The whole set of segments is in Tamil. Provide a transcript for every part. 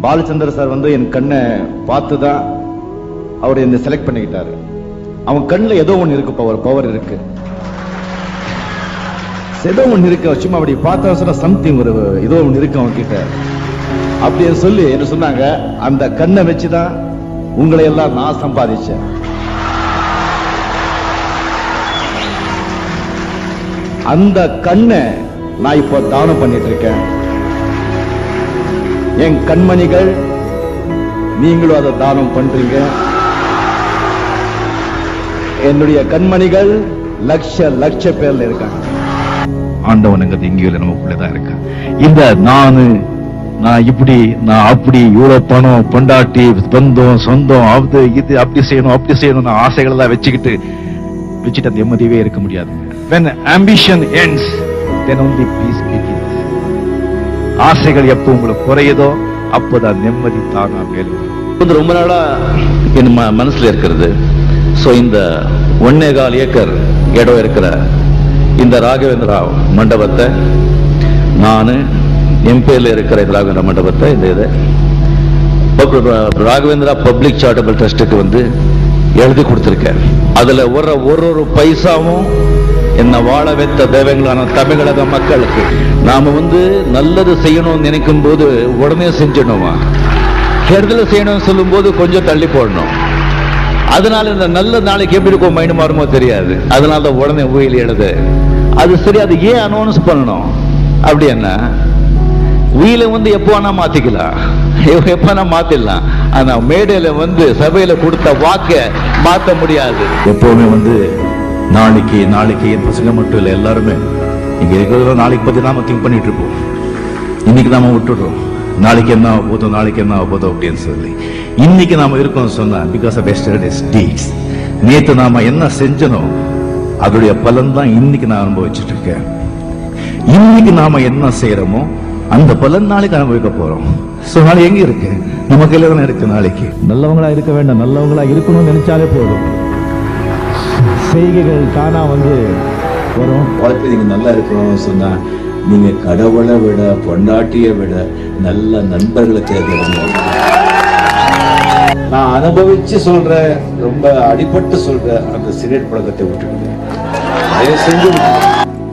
பாலச்சந்தர் சார் வந்து என் கண்ணை பார்த்து தான் அவர் என்னை செலக்ட் பண்ணிக்கிட்டாரு. அவன் கண்ணில் ஏதோ ஒன்று இருக்கு, பவர் இருக்கு, ஏதோ ஒன்று இருக்கு. சும்மா அப்படி பார்த்தா சொன்னா சம்திங் ஒரு ஏதோ ஒன்று இருக்கு அவன் கிட்ட அப்படின்னு சொல்லி என்ன சொன்னாங்க. அந்த கண்ணை வச்சுதான் உங்களை எல்லாம் நான் சம்பாதிச்சேன். அந்த கண்ணை நான் இப்போ தானம் பண்ணிட்டு இருக்கேன். என் கண்மணிகள், நீங்களும் அதை தானம் பண்றீங்க. என்னுடைய கண்மணிகள் லட்ச பேர்ல இருக்காங்க. ஆண்டவனுங்கிறது இங்கேயும் நமக்குள்ளதான் இருக்க. இந்த நான் இப்படி நான் அப்படி இவ்வளவு பணம் பொண்டாட்டி பந்தம் சொந்தம் அது இது அப்படி செய்யணும் ஆசைகள் எல்லாம் வச்சுட்டு அந்த நிம்மதியவே இருக்க முடியாது. When ambition ends, then only peace begins. ஆசைகள் எப்போ உங்களுக்கு குறையுதோ அப்போதான் நிம்மதி தானா மேலும். ரொம்ப நாளா என் மனசுல இருக்கிறது. சோ இந்த 1.25 ஏக்கர் இடம் இருக்கிற இந்த ராகவேந்திரா மண்டபத்தை நானு என் பேர்ல இருக்கிற இந்த ராகவேந்திரா மண்டபத்தை இந்த ராகவேந்திரா பப்ளிக் சாரிட்டபிள் ட்ரஸ்டுக்கு வந்து எழுதி கொடுத்திருக்கேன். அதுல ஒரு பைசாவும் என்ன வாழ வைத்த தேவங்களான தமிழக மக்களுக்கு நாம வந்து நல்லது செய்யணும்னு நினைக்கும் போது உடனே செஞ்சிடணுமா, கெடுதல் செய்யணும்னு சொல்லும் போது கொஞ்சம் தள்ளி போடணும். அதனால இந்த நல்ல நாளைக்கு எப்படி இருக்கும் மைண்ட் மாறுமோ தெரியாது. அதனால தான் உடனே உயிர் எழுது. அது சரி, அது ஏன் அனௌன்ஸ் பண்ணணும்? அப்படி என்ன உயிரை வந்து எப்போ வேணா மாத்திக்கலாம், எப்ப மாத்திடலாம். ஆனா மேடையில வந்து சபையில கொடுத்த வாக்க மாத்த முடியாது. எப்பவுமே வந்து நாளைக்கு என் பசங்க மட்டும் இல்லை, எல்லாருமே இங்க இருக்கிற நாளைக்கு பத்தி நாம திங்க் பண்ணிட்டு இருப்போம். இன்னைக்கு நாம விட்டுடுறோம், நாளைக்கு என்ன ஆகுதோ அப்படின்னு சொல்லி. இன்னைக்கு நாம இருக்கோம் சொன்னா பிகாஸ் ஆஃப் எஸ்டர்டேஸ் டீட்ஸ். நேத்து நாம என்ன செஞ்சனோ அதோடைய பலன் தான் இன்னைக்கு நான் அனுபவிச்சுட்டு இருக்கேன். இன்னைக்கு நாம என்ன செய்யறோமோ அந்த பலன் நாளைக்கு அனுபவிக்க போறோம். சோ நாளை எங்க இருக்கு? நம்ம கையில தானே இருக்கு. நாளைக்கு நல்லவங்களா இருக்க வேண்டாம், நல்லவங்களா இருக்கணும்னு நினைச்சாலே போதும், செய்கைகள் தானா வந்து வரும். வாழ்க்கை நீங்க நல்லா இருக்கணும்னு சொன்னா நீங்க கடவுளை விட பொண்டாட்டியை விட நல்ல நண்பர்களை தேர்ந்தெடுங்க. நான் அனுபவிச்சு சொல்றேன், ரொம்ப அடிபட்டு சொல்றேன், அந்த சிகரெட் பழக்கத்தை விட்டுடுங்க. தயவு செஞ்சு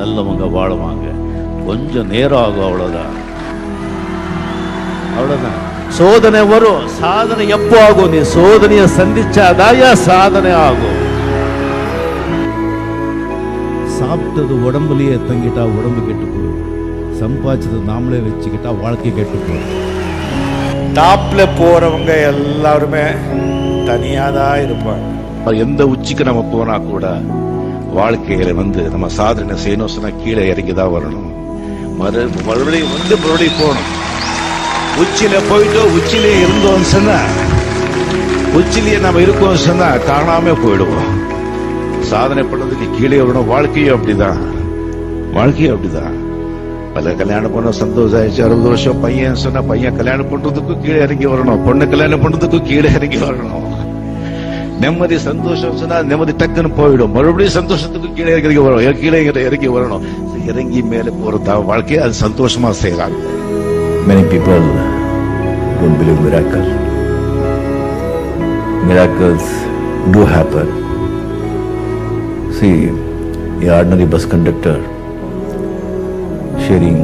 நல்லவங்க வாழுவாங்க, கொஞ்சம் நேரம் ஆகும், அவ்வளவுதான். சோதனை வரும், சாதனை எப்போ ஆகும்? நீ சோதனையை சந்திச்சாதாயா சாதனை ஆகும். சாப்பிட்டது உடம்புலயே தங்கிட்டா உடம்பு கெட்டு போகும், சம்பாதிச்சது நாமளே வச்சுக்கிட்டா வாழ்க்கை கெட்டு போகும். டாப்ல போறவங்க எல்லாருமே தனியாதான் இருப்பாங்க. எந்த உச்சிக்கு நம்ம போனா கூட வாழ்க்கையில வந்து நம்ம சாதனை செய்யணும் சொன்னா கீழே இறங்கிதான் வரணும். மறுபடியும் போகணும். உச்சியில போயிட்டு உச்சியிலே இருந்தோம் சொன்னா, உச்சிலேயே நம்ம இருக்கோம் சொன்னா காணாம போயிடுவோம். சாதனை பண்ணதுக்கு கீழே வரணும். வாழ்க்கையும் அப்படிதான். பல கல்யாணம் பண்ண சந்தோஷம் ஆயிடுச்சு, 60 வருஷம் பையன் சொன்னா பையன் கல்யாணம் பண்றதுக்கும் கீழே இறங்கி வரணும், பொண்ணு கல்யாணம் பண்றதுக்கும் கீழே இறங்கி வரணும். நிம்மதி சந்தோஷம் சொன்னா நிம்மதி டக்குன்னு போயிடும், மறுபடியும் சந்தோஷத்துக்கு கீழே இறங்கி வரணும். இறங்கி மேலே போறதா வாழ்க்கையை அது சந்தோஷமா செய்யறாங்க. Many people don't believe miracles. Miracles do happen. See, an ordinary bus conductor sharing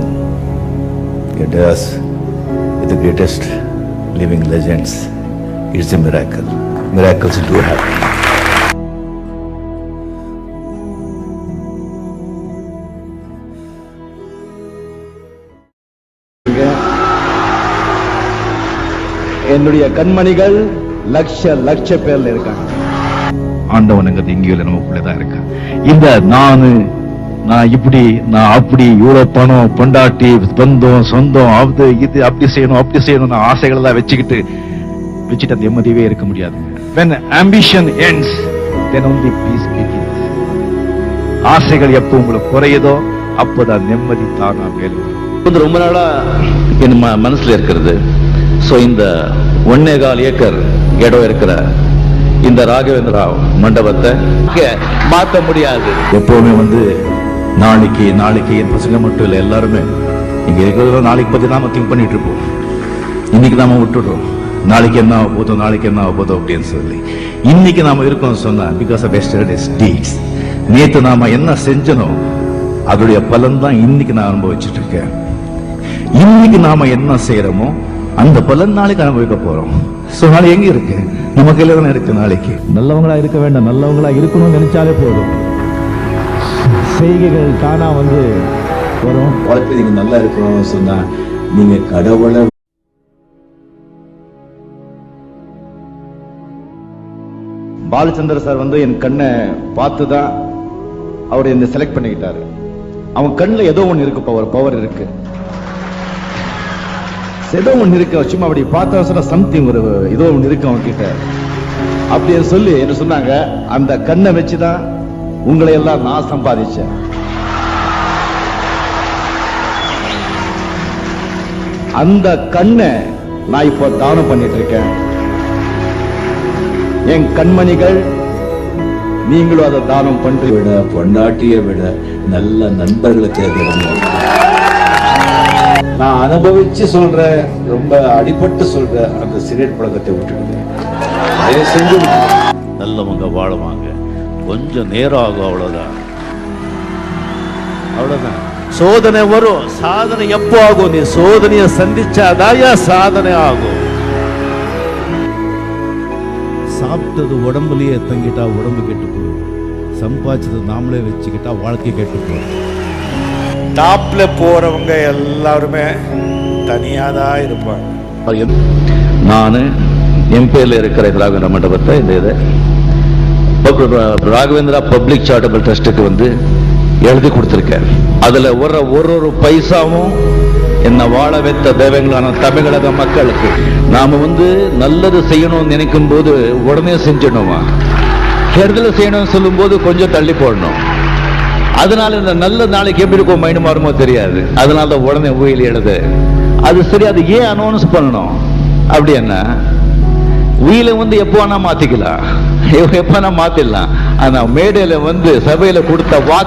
a desk with the greatest living legends. It's a miracle. Miracles do happen. என்னுடைய கண்மணிகள் லட்ச பேர்ல இருக்காங்க. ஆண்டவனுங்கிறது இங்கேயும் நமக்குள்ளதான் இருக்க. இந்த நான் இப்படி நான் அப்படி இவ்வளவு பணம் பொண்டாட்டி பந்தம் சொந்தம் அது இது அப்படி செய்யணும் ஆசைகள் எல்லாம் வச்சுட்டு அந்த நிம்மதியவே இருக்க முடியாது. When ambition ends, then only peace begins. ஆசைகள் எப்போ உங்களுக்கு குறையுதோ அப்போதான் நிம்மதி தானா மேலும். ரொம்ப நாளா என் மனசுல இருக்கிறது. சோ இந்த 1.25 ஏக்கர் இடம் இருக்கிற இந்த ராகவேந்திரா மண்டபத்தை மாத்த முடியாது. எப்பவுமே வந்து நாளைக்கு என் பசங்க மட்டும் இல்லை, எல்லாருமே இங்க இருக்கிற நாளைக்கு பத்தி நாம திங்க் பண்ணிட்டு இருப்போம். இன்னைக்கு நாம விட்டுடுறோம், நாளைக்கு என்ன ஆக போதோ நாளைக்கு என்ன ஆக போதோ அப்படின்னு சொல்லி. இன்னைக்கு நாம இருக்கோம் சொன்னா பிகாஸ் ஆஃப் எஸ்டர்டேஸ் டீட்ஸ். நேத்து நாம என்ன செஞ்சனோ அதோடைய பலன் தான் இன்னைக்கு நான் அனுபவிச்சுட்டு இருக்கேன். இன்னைக்கு நாம என்ன செய்யறோமோ அந்த பலன் நாளைக்கு அனுபவிக்க போறோம். சோ நாளைக்கு எங்க இருக்கு? நம்ம கையில தானே இருக்கு. நாளைக்கு நல்லவங்களா இருக்க வேண்டாம், நல்லவங்களா இருக்கணும்னு நினைச்சாலே போதும், செய்கைகள் தானா வந்து வரும். வாழ்க்கை நீங்க நல்லா இருக்கணும்னு சொன்னா நீங்க கடவுளை பாலச்சந்திர சார் வந்து என் கண்ணை பார்த்து தான் அவர் என்னை செலக்ட் பண்ணிக்கிட்டாரு. அவன் கண்ணில் ஏதோ ஒன்று இருக்கு, பவர் இருக்கு, ஏதோ ஒன்று இருக்கு. சும்மா அப்படி பார்த்தா சொன்னா சம்திங் ஒரு ஏதோ ஒன்று இருக்கு அவன் கிட்ட அப்படின்னு சொல்லி என்ன சொன்னாங்க. அந்த கண்ணை வச்சுதான் உங்களை எல்லாம் நான் சம்பாதிச்சேன். அந்த கண்ணை நான் இப்போ தானம் பண்ணிட்டு இருக்கேன். என் கண்மணிகள், நீங்களும் அதை தானம் பண்றீங்க. விட பொண்டாட்டியை விட நல்ல நண்பர்களை தேர்ந்தெடுங்க. நான் அனுபவிச்சு சொல்றேன், ரொம்ப அடிபட்டு சொல்றேன், அந்த சிகரெட் பழக்கத்தை விட்டுடுங்க. தயவு செஞ்சு நல்லவங்க வாழுவாங்க, கொஞ்சம் நேரம் ஆகும், அவ்வளவுதான். சோதனை வரும், சாதனை எப்போ ஆகும்? நீ சோதனையை சந்திச்சாதாயா சாதனை ஆகும். சாப்பிட்டது உடம்புலயே தங்கிட்டா உடம்பு கெட்டு போகும், சம்பாதிச்சது நாமளே வச்சுக்கிட்டா வாழ்க்கை கெட்டு போகும். டாப்ல போறவங்க எல்லாருமே தனியா தான் இருப்பாங்க. நான் என் பேர்ல இருக்கிற ராகவேந்திரா மண்டபத்தை இந்த இதை ராகவேந்திரா பப்ளிக் சாரிட்டபிள் ட்ரஸ்ட்டுக்கு வந்து எழுதி கொடுத்திருக்கேன். அதுல ஒரு பைசாவும் என்ன வாழ வைத்த தெய்வங்களான தமிழக மக்களுக்கு நாம வந்து நல்லது செய்யணும்னு நினைக்கும் போது உடனே செஞ்சிடணுமா, கெடுதல் செய்யணும்னு சொல்லும் போது கொஞ்சம் தள்ளி போடணும். அதனால இந்த நல்ல நாளைக்கு எப்படி இருக்கும் மைண்ட் மாறுமோ தெரியாது. அதனால தான் உடனே உயிர் எழுது. அது சரி, அது ஏன் அனௌன்ஸ் பண்ணணும்? அப்படி என்ன உயிரை வந்து எப்போ வேணா மாத்திக்கலாம், எப்ப வேணா மாத்திடலாம். ஆனா மேடையில வந்து சபையில கொடுத்த